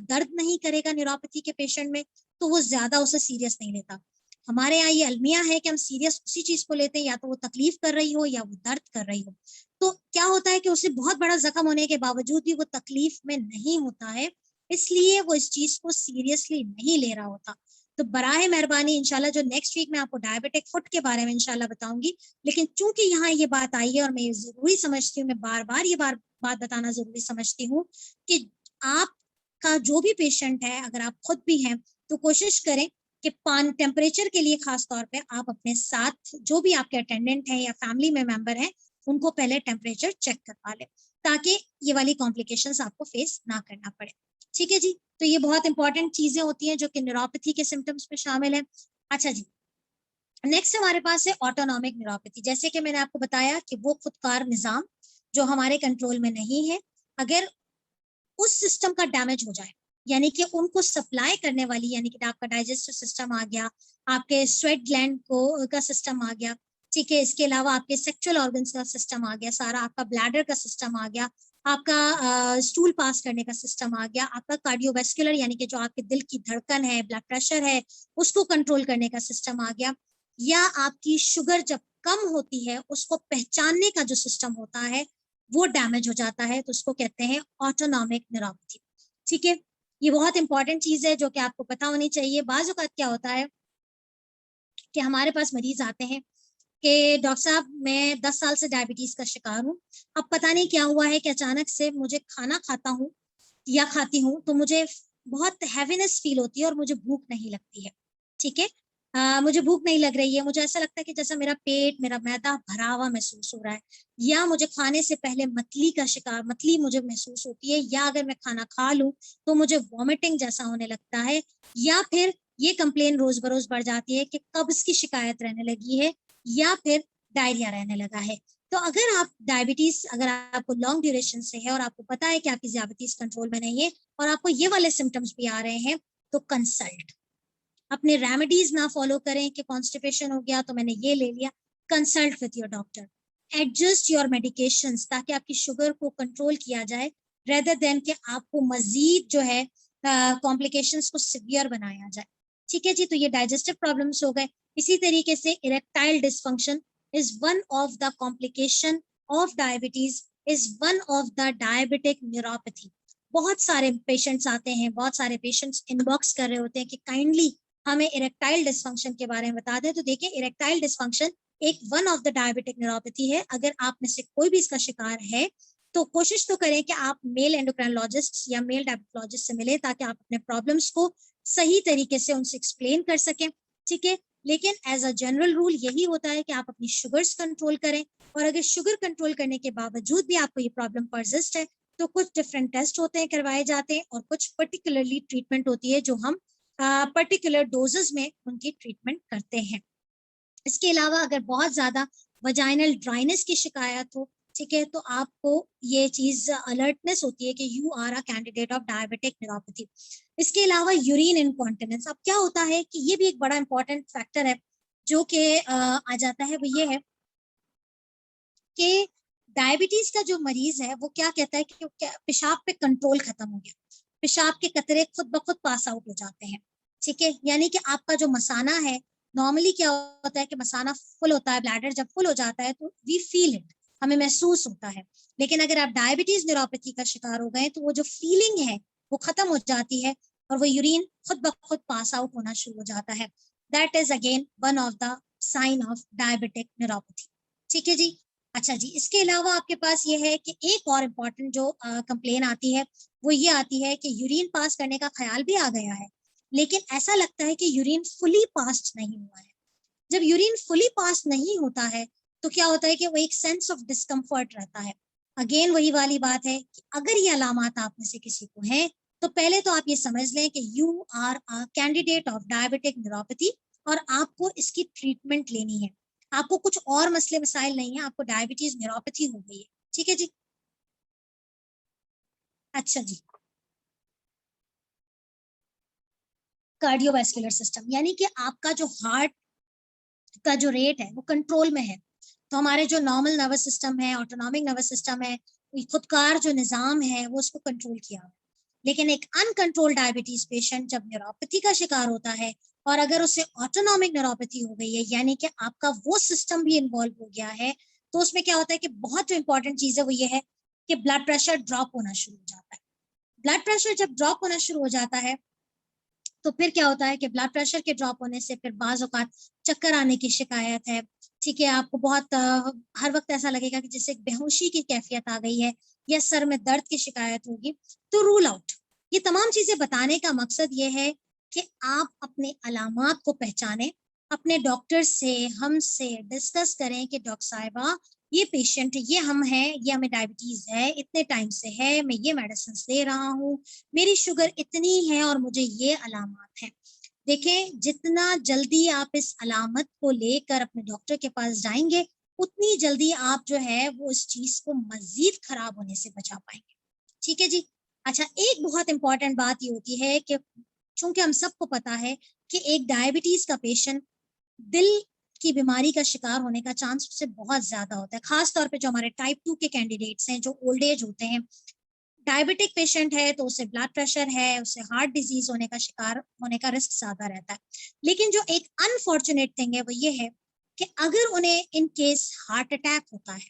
दर्द नहीं करेगा न्यूरोपैथी के पेशेंट में, तो वो ज्यादा उसे सीरियस नहीं लेता। हमारे यहाँ ये अलमिया है कि हम सीरियस उसी चीज को लेते हैं, या तो वो तकलीफ कर रही हो या वो दर्द कर रही हो। तो क्या होता है कि उसे बहुत बड़ा जख्म होने के बावजूद भी वो तकलीफ में नहीं होता है, इसलिए वो इस चीज को सीरियसली नहीं ले रहा होता। तो बराहे मेहरबानी इंशाल्लाह जो नेक्स्ट वीक में आपको डायबिटिक फुट के बारे में इंशाल्लाह बताऊंगी, लेकिन चूंकि यहाँ ये बात आई है और मैं ये जरूरी समझती हूँ, मैं बार बार ये बात बताना जरूरी समझती हूँ कि आपका जो भी पेशेंट है, अगर आप खुद भी हैं, तो कोशिश करें कि टेम्परेचर के लिए खास तौर पे आप अपने साथ जो भी आपके अटेंडेंट हैं या फैमिली में मेंबर हैं, उनको पहले टेम्परेचर चेक करवा लें, ताकि ये वाली कॉम्प्लिकेशंस आपको फेस ना करना पड़े। ठीक है जी, तो ये बहुत इंपॉर्टेंट चीजें होती हैं जो कि न्यूरोपैथी के सिम्टम्स में शामिल है। अच्छा जी, नेक्स्ट हमारे पास है ऑटोनॉमिक न्यूरोपैथी। जैसे कि मैंने आपको बताया कि वो खुदकार निजाम जो हमारे कंट्रोल में नहीं है, अगर उस सिस्टम का डैमेज हो जाए, यानी कि उनको सप्लाई करने वाली, यानी कि आपका डाइजेस्टिव सिस्टम आ गया, आपके स्वेट ग्लैंड को का सिस्टम आ गया, ठीक है, इसके अलावा आपके सेक्सुअल ऑर्गन्स का सिस्टम आ गया, सारा आपका ब्लैडर का सिस्टम आ गया, आपका स्टूल पास करने का सिस्टम आ गया, आपका कार्डियोवेस्कुलर यानी कि जो आपके दिल की धड़कन है, ब्लड प्रेशर है, उसको कंट्रोल करने का सिस्टम आ गया, या आपकी शुगर जब कम होती है उसको पहचानने का जो सिस्टम होता है वो डैमेज हो जाता है, तो उसको कहते हैं ऑटोनॉमिक न्यूरोपैथी। ठीक है, ये बहुत इंपॉर्टेंट चीज है जो कि आपको पता होनी चाहिए। बाज़ औक़ात क्या होता है कि हमारे पास मरीज आते हैं कि डॉक्टर साहब मैं 10 साल से डायबिटीज का शिकार हूँ, अब पता नहीं क्या हुआ है कि अचानक से मुझे खाना खाता हूँ या खाती हूँ तो मुझे बहुत हैवीनेस फील होती है और मुझे भूख नहीं लगती है। ठीक है, मुझे भूख नहीं लग रही है, मुझे ऐसा लगता है कि जैसा मेरा पेट, मेरा मैदा भरा हुआ महसूस हो रहा है, या मुझे खाने से पहले मतली मुझे महसूस होती है, या अगर मैं खाना खा लूं तो मुझे वॉमिटिंग जैसा होने लगता है, या फिर ये कंप्लेन रोज बरोज बढ़ जाती है कि कब्ज की शिकायत रहने लगी है, या फिर डायरिया रहने लगा है। तो अगर आप डायबिटीज, अगर आपको लॉन्ग ड्यूरेशन से है और आपको पता है कि आपकी डायबिटीज कंट्रोल में नहीं है और आपको ये वाले सिम्टम्स भी आ रहे हैं, तो कंसल्ट, अपने रेमेडीज ना फॉलो करें कि कॉन्स्टिपेशन हो गया तो मैंने ये ले लिया। Consult with your doctor, adjust your medications ताकि आपकी शुगर को कंट्रोल किया जाए, रेदर देन कि आपको मजीद जो है कॉम्प्लिकेशंस को सिवियर बनाया जाए। ठीक है जी, तो ये डाइजेस्टिव प्रॉब्लम्स हो गए। इसी तरीके से erectile dysfunction is one of the complication of diabetes, is one of the diabetic neuropathy. बहुत सारे पेशेंट्स आते हैं, बहुत सारे पेशेंट्स इनबॉक्स कर रहे होते हैं कि काइंडली हमें इरेक्टाइल डिस्फंक्शन के बारे में बता दें। तो देखिए, इरेक्टाइल डिस्फंक्शन एक one of the diabetic neuropathy है। अगर आप में से कोई भी इसका शिकार है तो कोशिश तो करें कि आप मेल एंडोक्राइनोलॉजिस्ट या मेल डायबिटोलॉजिस्ट से मिलें ताकि आप अपने प्रॉब्लम्स को सही तरीके से उनसे एक्सप्लेन कर सकें। ठीक है, लेकिन एज अ जनरल रूल यही होता है कि आप अपनी शुगर्स कंट्रोल करें, और अगर शुगर कंट्रोल करने के बावजूद भी आपको ये प्रॉब्लम परसिस्ट है तो कुछ डिफरेंट टेस्ट होते हैं, करवाए जाते हैं, और कुछ पर्टिकुलरली ट्रीटमेंट होती है जो हम पर्टिकुलर डोजेस में उनकी ट्रीटमेंट करते हैं। इसके अलावा अगर बहुत ज्यादा वजाइनल ड्राइनेस की शिकायत हो, ठीक है, तो आपको ये चीज अलर्टनेस होती है कि you are a candidate of diabetic neuropathy. इसके अलावा यूरिन इनकॉन्टिनेंस, अब क्या होता है कि ये भी एक बड़ा इंपॉर्टेंट फैक्टर है जो कि आ जाता है, वो ये है कि डायबिटीज का जो मरीज है वो क्या कहता है कि पेशाब पे कंट्रोल खत्म हो गया, पेशाब के कतरे खुद ब खुद पास आउट हो जाते हैं। ठीक है, यानी कि आपका जो मसाना है, नॉर्मली क्या होता है कि मसाना फुल होता है, ब्लैडर जब फुल हो जाता है तो वी फील इट, हमें महसूस होता है। लेकिन अगर आप डायबिटीज न्यूरोपैथी का शिकार हो गए तो वो जो फीलिंग है वो खत्म हो जाती है और वो यूरिन खुद ब खुद पास आउट होना शुरू हो जाता है। That is again one of the sign of diabetic neuropathy. ठीक है जी। अच्छा जी, इसके अलावा आपके पास ये है कि एक और इम्पॉर्टेंट जो कंप्लेन आती है वो ये आती है कि यूरिन पास करने का ख्याल भी आ गया है, लेकिन ऐसा लगता है कि यूरिन फुली पास नहीं हुआ है। जब यूरिन फुली पास नहीं होता है तो क्या होता है कि वो एक सेंस ऑफ डिस्कम्फर्ट रहता है। अगेन वही वाली बात है कि अगर ये अलामत आप में से किसी को है तो पहले तो आप ये समझ लें कि you are a candidate of diabetic neuropathy और आपको इसकी ट्रीटमेंट लेनी है। आपको कुछ और मसले मसाइल नहीं है, आपको डायबिटीज न्यूरोपैथी हो गई है। ठीक है जी। अच्छा जी, कार्डियोवास्कुलर सिस्टम यानी कि आपका जो हार्ट का जो रेट है वो कंट्रोल में है। तो हमारे जो नॉर्मल नर्वस सिस्टम है, ऑटोनॉमिक नर्वस सिस्टम है, खुदकार जो निज़ाम है वो उसको कंट्रोल किया हुआ है। लेकिन एक अनकंट्रोल्ड डायबिटीज पेशेंट जब न्यूरोपैथी का शिकार होता है और अगर उसे ऑटोनॉमिक न्यूरोपैथी हो गई है, यानी कि आपका वो सिस्टम भी इन्वॉल्व हो गया है, तो उसमें क्या होता है कि बहुत जो इंपॉर्टेंट चीज है वो ये है कि ब्लड प्रेशर ड्रॉप होना शुरू हो जाता है। ब्लड प्रेशर जब ड्रॉप होना शुरू हो जाता है तो फिर क्या होता है कि ब्लड प्रेशर के ड्रॉप होने से फिर बाज औकात चक्कर आने की शिकायत है। ठीक है, आपको बहुत हर वक्त ऐसा लगेगा कि जैसे एक बेहोशी की कैफियत आ गई है या सर में दर्द की शिकायत होगी। तो रूल आउट, ये तमाम चीजें बताने का मकसद ये है कि आप अपने अलामात को पहचाने, अपने डॉक्टर से हमसे डिस्कस करें कि डॉक्टर साहिबा ये पेशेंट, ये हम हैं, ये हमें डायबिटीज है, इतने टाइम से है, मैं ये मेडिसिन ले रहा हूँ, मेरी शुगर इतनी है और मुझे ये अलामत है। देखें, जितना जल्दी आप इस अलामत को लेकर अपने डॉक्टर के पास जाएंगे, उतनी जल्दी आप जो है वो इस चीज को मजीद खराब होने से बचा पाएंगे। ठीक है जी। अच्छा, एक बहुत इंपॉर्टेंट बात ये होती है कि चूंकि हम सबको पता है कि एक डायबिटीज का पेशेंट दिल की बीमारी का शिकार होने का चांस उससे बहुत ज्यादा होता है, खास तौर पे जो हमारे टाइप 2 के कैंडिडेट्स हैं, जो ओल्ड एज होते हैं। डायबिटिक पेशेंट है तो उसे ब्लड प्रेशर है, उसे हार्ट डिजीज होने का शिकार होने का रिस्क ज्यादा रहता है। लेकिन जो एक अनफॉर्चुनेट थिंग है वो ये है कि अगर उन्हें इन केस हार्ट अटैक होता है,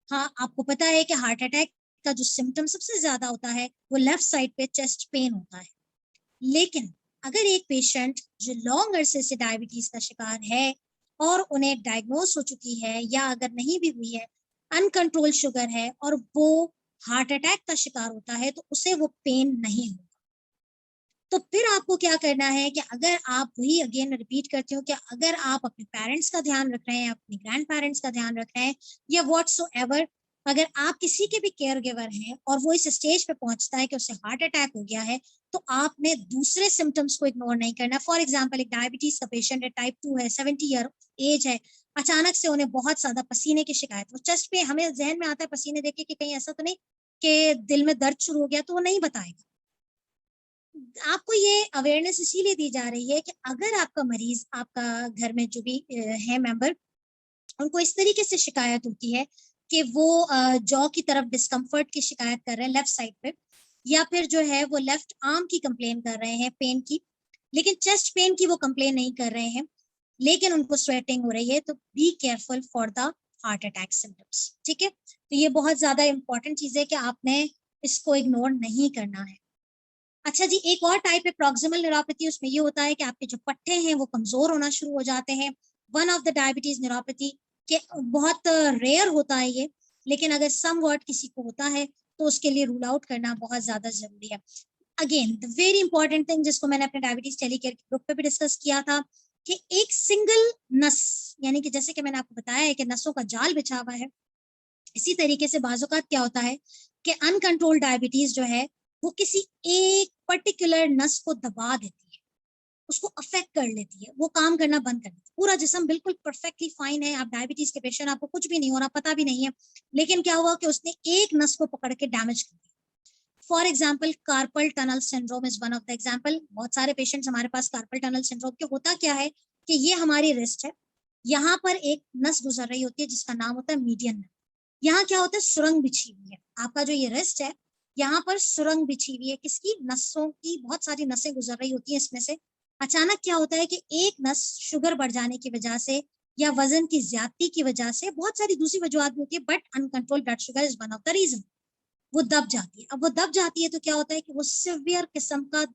हाँ आपको पता है कि हार्ट अटैक का जो सिम्टम सबसे ज्यादा होता है वो लेफ्ट साइड पे चेस्ट पेन होता है। लेकिन अगर एक पेशेंट जो लॉन्ग अरसे से डायबिटीज का शिकार है और उन्हें डायग्नोस हो चुकी है या अगर नहीं भी हुई है, अनकंट्रोल शुगर है और वो हार्ट अटैक का शिकार होता है, तो उसे वो पेन नहीं होगा। तो फिर आपको क्या करना है कि अगर आप वही अगेन रिपीट करती हूँ कि अगर आप अपने पेरेंट्स का ध्यान रख रहे हैं, अपने ग्रैंड पेरेंट्स का ध्यान रख रहे हैं या व्हाट्सोएवर, अगर आप किसी के भी केयर गिवर हैं और वो इस स्टेज पे पहुंचता है कि उसे हार्ट अटैक हो गया है, तो आपने दूसरे सिम्टम्स को इग्नोर नहीं करना। फॉर एग्जाम्पल, एक डायबिटीज का पेशेंट है, टाइप 2 है, 70 ईयर एज है, अचानक से उन्हें बहुत ज्यादा पसीने की शिकायत, वो चेस्ट पे, हमें जहन में आता है पसीने देख के कि कहीं ऐसा तो नहीं कि दिल में दर्द शुरू हो गया, तो वो नहीं बताएगा। आपको ये अवेयरनेस इसीलिए दी जा रही है कि अगर आपका मरीज, आपका घर में जो भी है मेंबर, उनको इस तरीके से शिकायत होती है कि वो जॉ की तरफ डिस्कम्फर्ट की शिकायत कर रहे हैं लेफ्ट साइड पे, या फिर जो है वो लेफ्ट आर्म की कंप्लेन कर रहे हैं पेन की, लेकिन चेस्ट पेन की वो कंप्लेन नहीं कर रहे हैं, लेकिन उनको स्वेटिंग हो रही है, तो be careful for the heart attack symptoms. ठीक है, तो ये बहुत ज्यादा इंपॉर्टेंट चीज है कि आपने इसको इग्नोर नहीं करना है। अच्छा जी, एक और टाइप है प्रॉक्सिमल न्यूरोपैथी। उसमें ये होता है कि आपके जो पट्टे हैं वो कमजोर होना शुरू हो जाते हैं। One of the diabetes neuropathy के बहुत रेयर होता है ये, लेकिन अगर सम वर्ड किसी को होता है तो उसके लिए रूल आउट करना बहुत ज्यादा जरूरी है। Again the very important thing, जिसको मैंने अपने डायबिटीज टेलीकेयर ग्रुप पे भी डिस्कस किया था, कि एक सिंगल नस, यानी कि जैसे कि मैंने आपको बताया है कि नसों का जाल बिछा हुआ है, इसी तरीके से बाज़-औक़ात क्या होता है कि अनकंट्रोल्ड डायबिटीज जो है वो किसी एक पर्टिकुलर नस को दबा देती है, उसको अफेक्ट कर लेती है, वो काम करना बंद कर देती है। पूरा जिस्म बिल्कुल परफेक्टली फाइन है, आप डायबिटीज के पेशेंट, आपको कुछ भी नहीं हो रहा, पता भी नहीं है, लेकिन क्या हुआ कि उसने एक नस को पकड़ के डैमेज कर दिया। For example, carpal tunnel syndrome is one of the example. बहुत सारे पेशेंट्स हमारे पास कार्पल टनल सिंड्रोम के, होता क्या है कि ये हमारी रिस्ट है, यहाँ पर एक नस गुजर रही होती है जिसका नाम होता है मीडियन नर्व। यहाँ क्या होता है, सुरंग बिछी हुई है, आपका जो ये रिस्ट है यहाँ पर सुरंग बिछी हुई है, किसकी, नसों की, बहुत सारी नसें गुजर रही होती हैं इसमें से। अचानक क्या होता है कि एक नस शुगर बढ़ जाने की वजह से या वजन की ज्यादती की वजह से, बहुत सारी दूसरी वजूहत होती है, but uncontrol blood sugar is one of the reason, वो दब जाती है। अब वो दब जाती है तो क्या होता है कि वो सिवियर किस्म का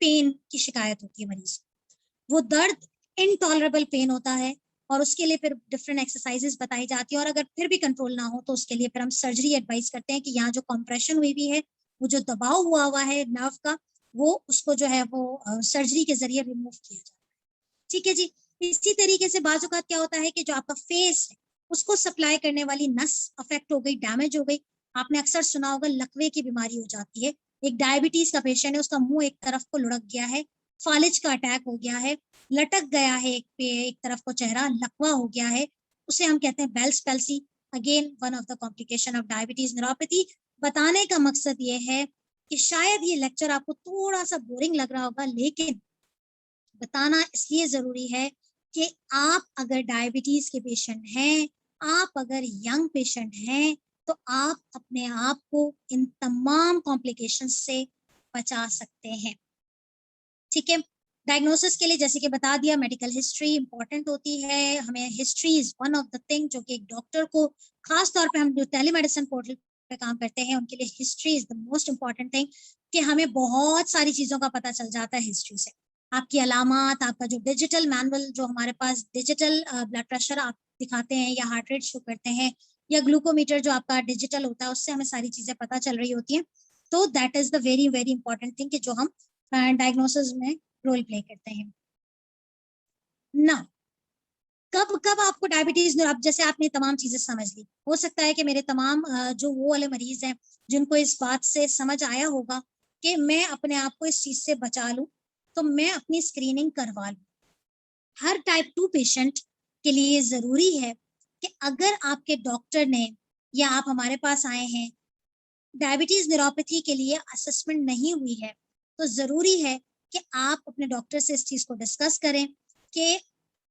पेन की शिकायत होती है मरीज को। वो दर्द इनटॉलरेबल पेन होता है और उसके लिए फिर डिफरेंट एक्सरसाइजेस बताई जाती है, और अगर फिर भी कंट्रोल ना हो तो उसके लिए फिर हम सर्जरी एडवाइस करते हैं कि यहाँ जो कंप्रेशन हुई भी है, वो जो दबाव हुआ हुआ है नर्व का, वो उसको जो है वो सर्जरी के जरिए रिमूव किया जाता है। ठीक है जी। इसी तरीके से बाजू का क्या होता है कि जो आपका फेस है उसको सप्लाई करने वाली नस अफेक्ट हो गई, डैमेज हो गई। आपने अक्सर सुना होगा लकवे की बीमारी हो जाती है। एक डायबिटीज का पेशेंट है, उसका मुंह एक तरफ को लुढ़क गया है, फालिज का अटैक हो गया है, लटक गया है एक पे एक तरफ को चेहरा, लकवा हो गया है, उसे हम कहते हैं Bell's palsy. Again one of the complication of diabetes neuropathy. बताने का मकसद ये है कि शायद ये लेक्चर आपको थोड़ा सा बोरिंग लग रहा होगा, लेकिन बताना इसलिए जरूरी है कि आप अगर डायबिटीज के पेशेंट हैं, आप अगर यंग पेशेंट हैं, तो आप अपने आप को इन तमाम कॉम्प्लिकेशन से बचा सकते हैं। ठीक है, डायग्नोसिस के लिए जैसे कि बता दिया, मेडिकल हिस्ट्री इंपॉर्टेंट होती है। हमें history is one of the thing जो कि एक डॉक्टर को, खास तौर पे हम जो टेलीमेडिसिन पोर्टल पे काम करते हैं उनके लिए history is the most important thing, कि हमें बहुत सारी चीजों का पता चल जाता है हिस्ट्री से। आपकी अलामत, आपका जो डिजिटल मैनुअल, जो हमारे पास डिजिटल ब्लड प्रेशर आप दिखाते हैं या हार्ट रेट शो करते हैं, या ग्लूकोमीटर जो आपका डिजिटल होता है, उससे हमें सारी चीजें पता चल रही होती हैं। तो that is the very very important thing कि जो हम डायग्नोसिस में रोल प्ले करते हैं ना। कब कब आपको डायबिटीज, अब जैसे आपने तमाम चीजें समझ ली, हो सकता है कि मेरे तमाम जो वो वाले मरीज हैं जिनको इस बात से समझ आया होगा कि मैं अपने आप को इस चीज से बचा लूं, तो मैं अपनी स्क्रीनिंग करवा लूं। हर टाइप 2 पेशेंट के लिए ये जरूरी है कि अगर आपके डॉक्टर ने या आप हमारे पास आए हैं, डायबिटीज न्यूरोपैथी के लिए असेसमेंट नहीं हुई है, तो जरूरी है कि आप अपने डॉक्टर से इस चीज को डिस्कस करें कि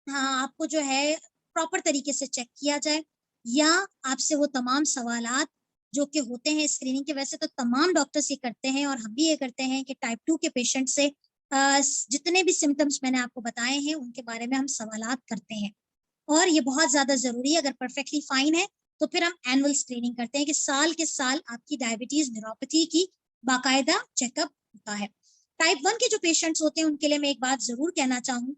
हाँ, आपको जो है प्रॉपर तरीके से चेक किया जाए, या आपसे वो तमाम सवालात जो कि होते हैं स्क्रीनिंग के, वैसे तो तमाम डॉक्टर्स ये करते हैं और हम भी ये करते हैं कि टाइप 2 के पेशेंट से जितने भी सिम्टम्स मैंने आपको बताए हैं उनके बारे में हम सवालात करते हैं। और ये बहुत ज्यादा जरूरी है। अगर परफेक्टली फाइन है तो फिर हम एनुअल स्क्रीनिंग करते हैं कि साल के साल आपकी डायबिटीज न्यूरोपैथी की बाकायदा चेकअप होता है। टाइप 1 के जो पेशेंट्स होते हैं उनके लिए मैं एक बात जरूर कहना चाहूँ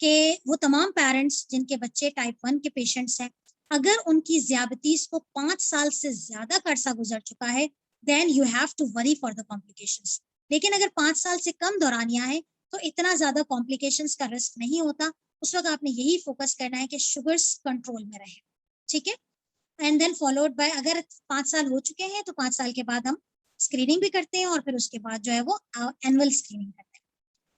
कि वो तमाम पेरेंट्स जिनके बच्चे टाइप 1 के पेशेंट्स हैं, अगर उनकी ज्यादतीज को 5 साल से ज्यादा का अरसा गुजर चुका है, then you have to worry for the complications. लेकिन अगर 5 साल से कम दौरानिया है तो इतना ज्यादा कॉम्प्लिकेशंस का रिस्क नहीं होता। उस वक्त आपने यही फोकस करना है कि शुगर्स कंट्रोल में रहे। ठीक है, एंड देन फॉलोड बाय, अगर 5 साल हो चुके हैं तो 5 साल के बाद हम स्क्रीनिंग भी करते हैं और फिर उसके बाद जो है वो एनुअल स्क्रीनिंग करते हैं।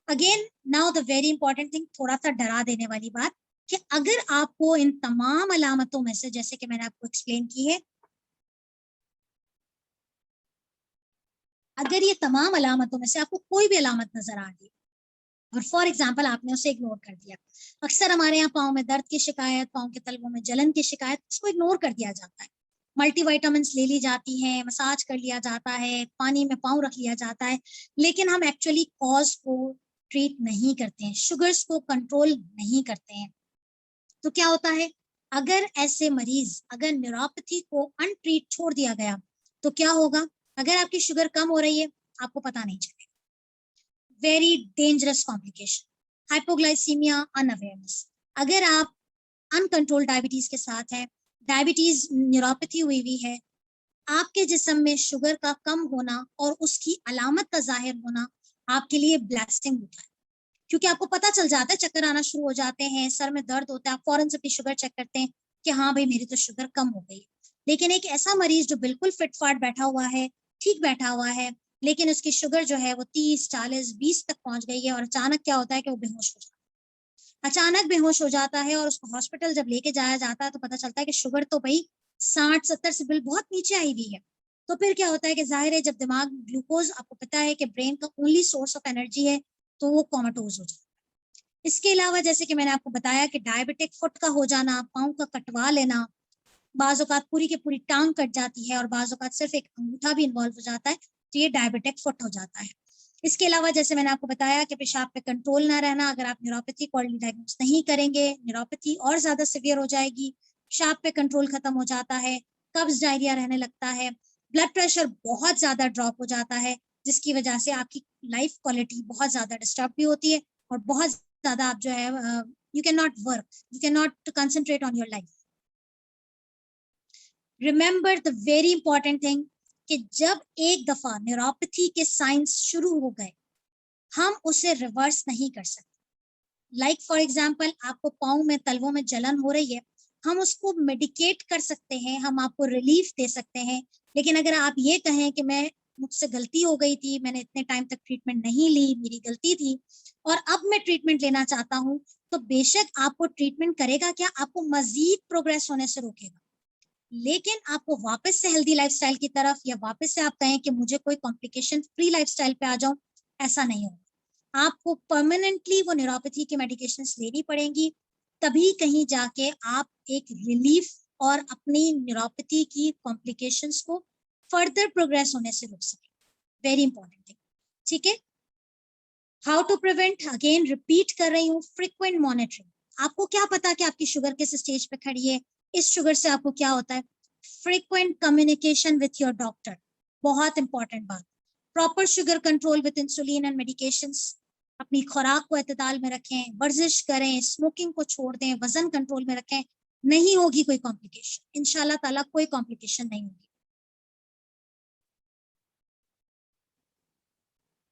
Again now the very important thing, थोड़ा सा डरा देने वाली बात, कि अगर आपको इन तमाम अलामतों में से, जैसे कि मैंने आपको एक्सप्लेन की है, अगर ये तमाम अलामतों में से आपको कोई भी अलामत नजर आ रही और फॉर एग्जाम्पल आपने उसे इग्नोर कर दिया, अक्सर हमारे यहाँ पाँव में दर्द की शिकायत, पाँव के तलवों में जलन की शिकायत, इसको इग्नोर कर दिया जाता है। मल्टीविटामिन्स ले ली जाती हैं, मसाज कर लिया जाता है, पानी में पाँव रख लिया जाता है, लेकिन हम एक्चुअली कॉज को ट्रीट नहीं करते हैं, शुगर्स को कंट्रोल नहीं करते हैं। तो क्या होता है, अगर ऐसे मरीज, अगर न्यूरोपैथी को अनट्रीट छोड़ दिया गया तो क्या होगा, अगर आपकी शुगर कम हो रही है आपको पता नहीं चलेगा। Very dangerous complication, hypoglycaemia, unawareness. अगर आप अनकंट्रोल डायबिटीज के साथ हैं, डायबिटीज न्यूरोपैथी हुई हुई है, आपके जिस्म में शुगर का कम होना और उसकी अलामत का जाहिर होना आपके लिए ब्लेसिंग होता है, क्योंकि आपको पता चल जाता है, चक्कर आना शुरू हो जाते हैं, सर में दर्द होता है, आप फौरन से अपनी शुगर चेक करते हैं कि हाँ भाई मेरी तो शुगर कम हो गई। लेकिन एक ऐसा मरीज जो बिल्कुल फिट फाट बैठा हुआ है, ठीक बैठा हुआ है, लेकिन उसकी शुगर जो है वो 30, 40, 20 तक पहुंच गई है, और अचानक क्या होता है कि वो बेहोश हो जाता है, अचानक बेहोश हो जाता है, और उसको हॉस्पिटल जब लेके जाया जाता है तो पता चलता है कि शुगर तो भाई 60-70 से बिल बहुत नीचे आई हुई है। तो फिर क्या होता है कि जाहिर है, जब दिमाग, ग्लूकोज आपको पता है कि ब्रेन का ओनली सोर्स ऑफ एनर्जी है, तो वो कोमाटोज हो जाता है। इसके अलावा जैसे कि मैंने आपको बताया कि डायबिटिक फुट का हो जाना, पाँव का कटवा लेना, बाज़ औक़ात पूरी की पूरी टांग कट जाती है और बाज़ औक़ात सिर्फ एक अंगूठा भी इन्वॉल्व हो जाता है, तो ये डायबिटिक फुट हो जाता है। इसके अलावा जैसे मैंने आपको बताया कि पेशाब पे कंट्रोल ना रहना, अगर आप न्यूरोपैथी को अर्ली डायग्नोस नहीं करेंगे, न्यूरोपैथी और ज़्यादा सीवियर हो जाएगी, पेशाब पे कंट्रोल खत्म हो जाता है, कब्ज़, डायरिया रहने लगता है, ब्लड प्रेशर बहुत ज़्यादा ड्रॉप हो जाता है, जिसकी वजह से आपकी लाइफ क्वालिटी बहुत ज़्यादा डिस्टर्ब भी होती है, और बहुत ज़्यादा आप जो है you can not work, you can not concentrate on your life. Remember the very important thing, कि जब एक दफा न्यूरोपैथी के साइंस शुरू हो गए, हम उसे रिवर्स नहीं कर सकते। लाइक फॉर एग्जाम्पल, आपको पाँव में, तलवों में जलन हो रही है, हम उसको मेडिकेट कर सकते हैं, हम आपको रिलीफ दे सकते हैं। लेकिन अगर आप ये कहें कि मैं, मुझसे गलती हो गई थी, मैंने इतने टाइम तक ट्रीटमेंट नहीं ली, मेरी गलती थी और अब मैं ट्रीटमेंट लेना चाहता हूँ, तो बेशक आपको ट्रीटमेंट करेगा क्या, आपको मजीद प्रोग्रेस होने से रोकेगा। लेकिन आपको वापस से हेल्दी लाइफस्टाइल की तरफ, या वापस से आप कहें कि मुझे कोई कॉम्प्लिकेशन फ्री लाइफस्टाइल पे आ जाऊं, ऐसा नहीं होगा। आपको परमानेंटली वो न्यूरोपैथी की मेडिकेशंस लेनी पड़ेंगी, तभी कहीं जाके आप एक रिलीफ और अपनी न्यूरोपैथी की कॉम्प्लिकेशंस को फर्दर प्रोग्रेस होने से रोक सके। वेरी इंपॉर्टेंट थिंग, ठीक है। How to prevent, again repeat कर रही हूँ, फ्रीक्वेंट मॉनिटरिंग। आपको क्या पता कि आपकी शुगर किस स्टेज पे खड़ी है, इस शुगर से आपको क्या होता है। Frequent communication with your doctor, बहुत इंपॉर्टेंट बात। Proper sugar control with insulin and medications. अपनी खुराक को एतदाल में रखें, वर्जिश करें, स्मोकिंग को छोड़ दें, वजन कंट्रोल में रखें, नहीं होगी कोई कॉम्प्लिकेशन, इंशाल्लाह ताला कोई कॉम्प्लिकेशन नहीं होगी।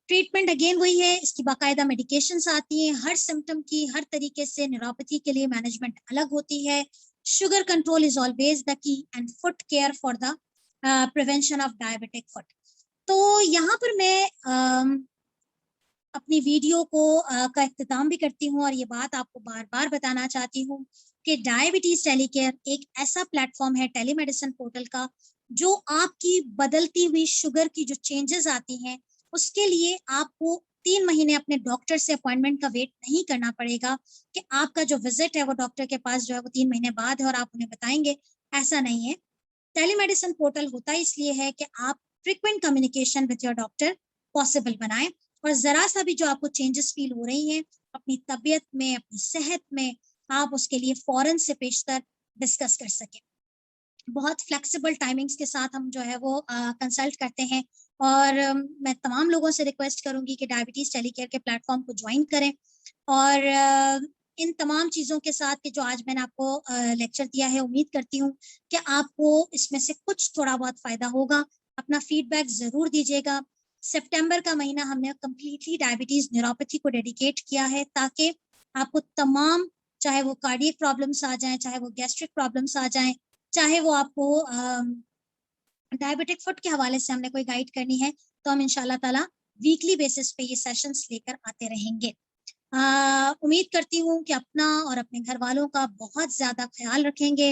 ट्रीटमेंट अगेन वही है, इसकी बाकायदा मेडिकेशंस आती हैं हर सिम्टम की, हर तरीके से। न्यूरोपैथी के लिए मैनेजमेंट अलग होती है। Sugar control is always the key, and foot care for the prevention of diabetic foot. तो यहाँ पर मैं अपनी वीडियो को का इख्तिताम भी करती हूँ, और ये बात आपको बार बार बताना चाहती हूँ कि डायबिटीज टेलीकेयर एक ऐसा प्लेटफॉर्म है टेलीमेडिसिन पोर्टल का, जो आपकी बदलती हुई शुगर की जो चेंजेस आती हैं उसके लिए आपको 3 महीने अपने डॉक्टर से अपॉइंटमेंट का वेट नहीं करना पड़ेगा कि आपका जो विजिट है वो डॉक्टर के पास जो है वो 3 महीने बाद है और आप उन्हें बताएंगे। ऐसा नहीं है। टेलीमेडिसिन पोर्टल होता इसलिए है कि आप frequent communication with your doctor possible बनाएं, और जरा सा भी जो आपको चेंजेस फील हो रही हैं अपनी तबीयत में, अपनी सेहत में, आप उसके लिए फौरन से पेशतर डिस्कस कर सकें। बहुत फ्लेक्सिबल टाइमिंग्स के साथ हम जो है वो कंसल्ट करते हैं, और मैं तमाम लोगों से रिक्वेस्ट करूंगी कि डायबिटीज टेलीकेयर के प्लेटफॉर्म को ज्वाइन करें। और इन तमाम चीज़ों के साथ कि जो आज मैंने आपको लेक्चर दिया है, उम्मीद करती हूँ कि आपको इसमें से कुछ थोड़ा बहुत फ़ायदा होगा। अपना फीडबैक ज़रूर दीजिएगा। सितंबर का महीना हमने कम्प्लीटली डायबिटीज़ न्यूरोपैथी को डेडिकेट किया है, ताकि आपको तमाम, चाहे वो कार्डियक प्रॉब्लम्स आ जाएं, चाहे वो गैस्ट्रिक प्रॉब्लम्स आ जाएं, चाहे वो आपको डायबिटिक फुट के हवाले से हमने कोई गाइड करनी है, तो हम इंशाल्लाह ताला वीकली बेसिस पे ये सेशंस लेकर आते रहेंगे। उम्मीद करती हूँ कि अपना और अपने घर वालों का बहुत ज़्यादा ख्याल रखेंगे।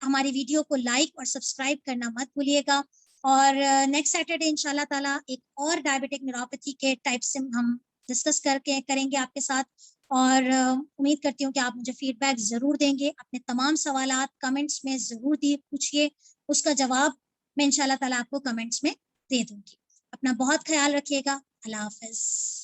हमारी वीडियो को लाइक और सब्सक्राइब करना मत भूलिएगा, और नेक्स्ट सैटरडे इंशाल्लाह ताला एक और डायबिटिक न्यूरोपैथी के टाइप से हम डिस्कस करेंगे आपके साथ। और उम्मीद करती हूँ कि आप मुझे फीडबैक ज़रूर देंगे। अपने तमाम सवालात कमेंट्स में ज़रूर पूछिए, उसका जवाब मैं इंशाल्लाह ताला आपको कमेंट्स में दे दूंगी। अपना बहुत ख्याल रखिएगा। अल्लाह हाफिज़।